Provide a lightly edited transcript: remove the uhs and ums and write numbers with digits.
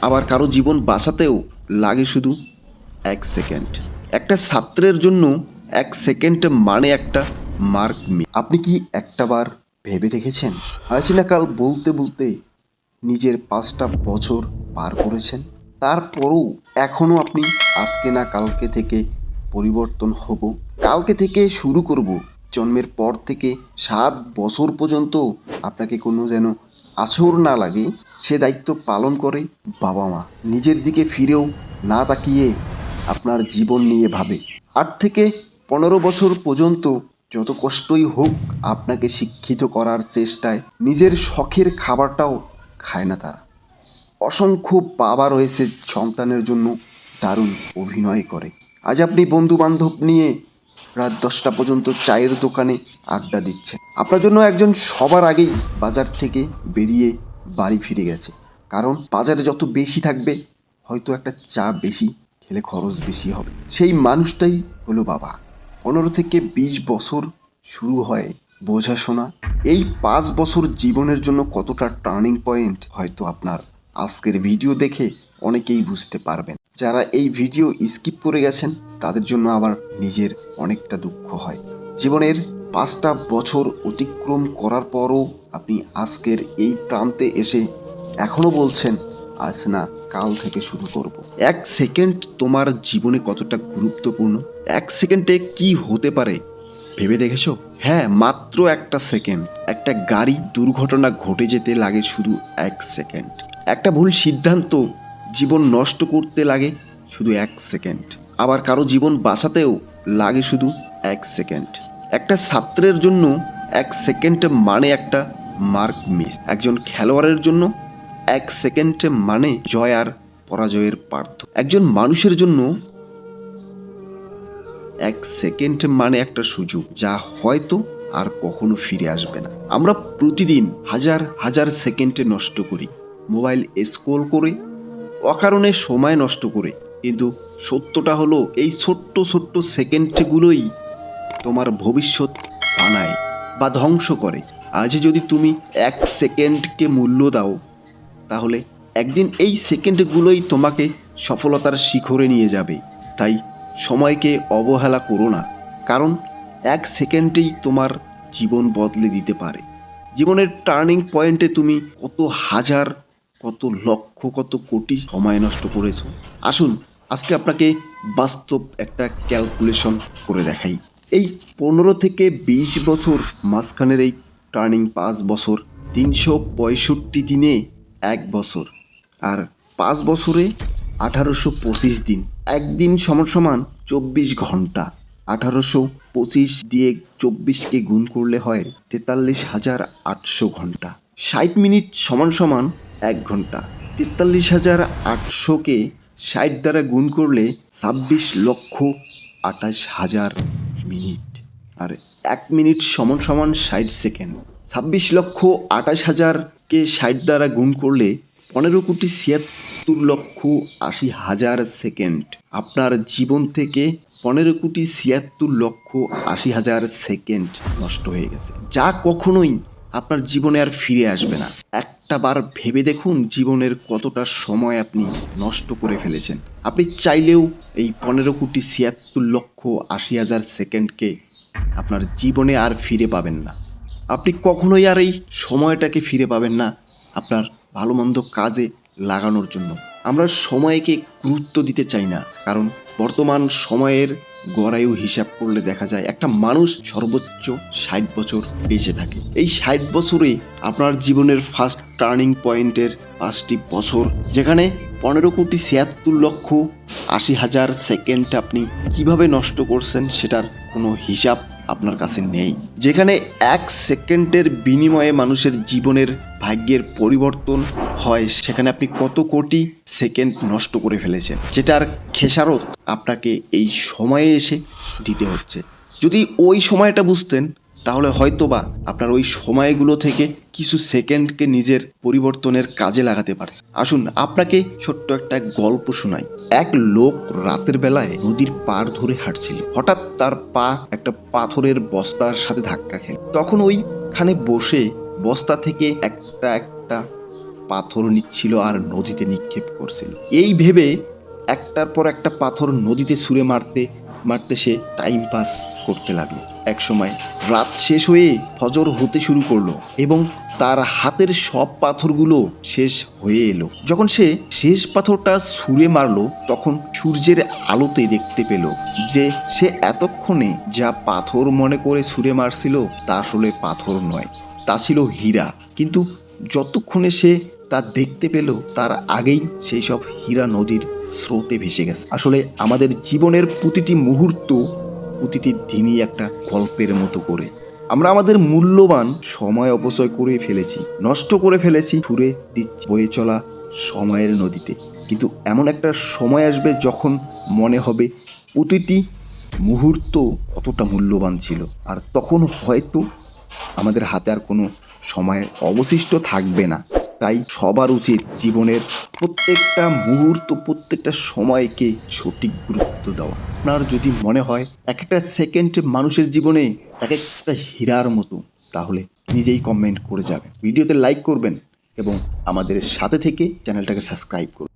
আবার কারো জীবন বাঁচাতেও লাগে শুধু 1 সেকেন্ড। একটা ছাত্রের জন্য 1 সেকেন্ড মানে একটা মার্ক মিস। আপনি কি একটাবার ভেবে দেখেছেন, আজ না কাল বলতে বলতে নিজের 5টা বছর পার করেছেন, তারপরও এখনো আপনি আজকে না কালকে থেকে পরিবর্তন হব, কালকে থেকে শুরু করব, জন্মের পর থেকে 7 বছর পর্যন্ত আপনাকে কোনো যেন আছর না লাগে সে দায়িত্ব পালন করে বাবা মা। নিজের দিকে ফিরেও না তাকিয়ে আপনার জীবন নিয়ে ভাবে। 8 থেকে 15 বছর পর্যন্ত যত কষ্টই হোক আপনাকে শিক্ষিত করার চেষ্টায় নিজের শখের খাবারটাও খায় না তারা। অসংখ্য বাবা রয়েছে সন্তানের জন্য দারুণ অভিনয় করে। আজ আপনি বন্ধু বান্ধব নিয়ে রাত 10টা পর্যন্ত চায়ের দোকানে আড্ডা দিচ্ছেন, আপনার জন্য একজন সবার আগেই বাজার থেকে বেরিয়ে বাড়ি ফিরে গেছে। কারণ বাজারে যত বেশি থাকবে হয়তো একটা চা বেশি খেলে খরচ বেশি হবে। সেই মানুষটাই হলো বাবা। 15 থেকে 20 বছর শুরু হয় বোঝাশোনা। এই 5 বছর জীবনের জন্য কতটা টার্নিং পয়েন্ট হয়তো আপনার আজকের ভিডিও দেখে অনেকেই বুঝতে পারবেন। যারা এই ভিডিও স্কিপ করে গেছেন তাদের জন্য আবার নিজের অনেকটা দুঃখ হয়। জীবনের 5টা বছর অতিক্রম করার পরও আপনি আজকের এই প্রান্তে এসে এখনো বলছেন আজ না কাল থেকে শুরু করব। 1 সেকেন্ড তোমার জীবনে কতটা গুরুত্বপূর্ণ, 1 সেকেন্ডে কি হতে পারে ভেবে দেখেছো? হ্যাঁ, মাত্র একটা সেকেন্ড। একটা গাড়ি দুর্ঘটনা ঘটে যেতে লাগে শুধু 1 সেকেন্ড। একটা ভুল সিদ্ধান্ত জীবন নষ্ট করতে লাগে শুধু 1 সেকেন্ড। আবার কারো জীবন বাঁচাতেও লাগে শুধু 1 সেকেন্ড। একটা ছাত্রের জন্য 1 সেকেন্ড মানে একটা মার্ক মিস। একজন খেলোয়াড়ের জন্য 1 সেকেন্ড মানে জয় আর পরাজয়ের পার্থক্য। একজন মানুষের জন্য 1 সেকেন্ড মানে একটা সুযোগ যা হয়তো আর কখনো ফিরে আসবে না। আমরা প্রতিদিন হাজার হাজার সেকেন্ডে নষ্ট করি, মোবাইল স্ক্রল করে, অকারণে সময় নষ্ট করে। কিন্তু সত্যটা হলো এই ছোট্ট ছোট্ট সেকেন্ডগুলোই তোমার ভবিষ্যৎ বানায় বা ধ্বংস করে। আজ যদি তুমি 1 সেকেন্ডকে মূল্য দাও তাহলে একদিন এই সেকেন্ডগুলোই তোমাকে সফলতার শিখরে নিয়ে যাবে। তাই সময়কে অবহেলা করো না, কারণ 1 সেকেন্ডেই তোমার জীবন বদলে দিতে পারে। জীবনের টার্নিং পয়েন্টে তুমি কত হাজার, কত লক্ষ, কত কোটি সময় নষ্ট করেছো। আসুন আজকে আপনাকে বাস্তব একটা ক্যালকুলেশন করে দেখাই। এই 15 থেকে 20 বছর মাঝখানের এই টার্নিং 5 বছর, 365 দিনে 1 বছর, আর 5 বছরে 1825 দিন। একদিন সমান সমান 24 ঘন্টা। 1825 দিয়ে 24কে গুণ করলে হয় 43,800 ঘন্টা। 60 মিনিট সমান সমান 1 ঘন্টা। 43,800কে 60 দ্বারা গুণ করলে 26,28,000 মিনিট। আর 1 মিনিট সমান সমান 60 সেকেন্ড। 26,28,000কে 60 দ্বারা গুণ করলে 15,76,80,000 সেকেন্ড। আপনার জীবন থেকে 15,76,80,000 সেকেন্ড নষ্ট হয়ে গেছে, যা কখনোই আপনার জীবনে আর ফিরে আসবে না। একটা বার ভেবে দেখুন জীবনের কতটা সময় আপনি নষ্ট করে ফেলেছেন। আপনি চাইলেও এই 15,76,80,000 সেকেন্ডকে আপনার জীবনে আর ফিরে পাবেন না। আপনি কখনোই আর এই সময়টাকে ফিরে পাবেন না আপনার ভালো মন্দ কাজে লাগানোর জন্য। আমরা সময়কে গুরুত্ব দিতে চাই না, কারণ বর্তমান সময়ের গড়ায়ু হিসাব করলে দেখা যায় একটা মানুষ সর্বোচ্চ 60 বছর বেঁচে থাকে। এই 60 বছরে আপনার জীবনের ফার্স্ট টার্নিং পয়েন্টের 5টি বছর, যেখানে 15,76,80,000 সেকেন্ড আপনি কিভাবে নষ্ট করছেন সেটার কোনো হিসাব আপনার কাছে নেই। যেখানে 1 সেকেন্ডের বিনিময়ে মানুষের জীবনের ভাগ্যের পরিবর্তন হয়, সেখানে আপনি কত কোটি সেকেন্ড নষ্ট করে ফেলেছেন, যেটার খেসারত আপনাকে এই সময়ে এসে দিতে হচ্ছে। যদি ওই সময়টা বুঝতেন তাহলে হয়তোবা আপনার ওই সময়গুলো থেকে কিছু সেকেন্ডকে নিজের পরিবর্তনের কাজে লাগাতে পারে। আসুন আপনাকে ছোট্ট একটা গল্প শোনাই। এক লোক রাতের বেলায় নদীর পাড় ধরে হাঁটছিল। হঠাৎ তার পা একটা পাথরের বস্তার সাথে ধাক্কা খেল। তখন ওইখানে বসে বস্তা থেকে একটা একটা পাথর নিচ্ছিল আর নদীতে নিক্ষেপ করছিল। এই ভেবে একটার পর একটা পাথর নদীতে ছুঁড়ে মারতে মারতে সে টাইম পাস করতে লাগলো। একসময় রাত শেষ হয়ে ফজর হতে শুরু করলো এবং তার হাতের সব পাথরগুলো শেষ হয়ে এলো। যখন সে শেষ পাথরটা ছুঁড়ে মারলো তখন সূর্যের আলোতে দেখতে পেল যে সে এতক্ষণে যা পাথর মনে করে ছুঁড়ে মারছিল তা আসলে পাথর নয়, তা ছিল হীরা। কিন্তু যতক্ষণে সে তা দেখতে পেল তার আগেই সেই সব হীরা নদীর স্রোতে ভেসে গেছে। আসলে আমাদের জীবনের প্রতিটি মুহূর্ত, প্রতিটি দিনই একটা গল্পের মতো করে আমরা আমাদের মূল্যবান সময় অপচয় করে ফেলেছি, নষ্ট করে ফেলেছি ঘুরে দিচ্ছি বয়ে চলা সময়ের নদীতে। কিন্তু এমন একটা সময় আসবে যখন মনে হবে প্রতিটি মুহূর্ত কতটা মূল্যবান ছিল, আর তখন হয়তো আমাদের হাতে আর কোনো সময় অবশিষ্ট থাকবে না। তাই সবার উচিত জীবনের প্রত্যেকটা মুহূর্ত, প্রত্যেকটা সময়কে সঠিক গুরুত্ব দেওয়া। আপনার যদি মনে হয় এক একটা সেকেন্ড মানুষের জীবনে এক একটা হীরার মতো, তাহলে নিজেই কমেন্ট করে যাবেন, ভিডিওতে লাইক করবেন এবং আমাদের সাথে থেকে চ্যানেলটাকে সাবস্ক্রাইব করবেন।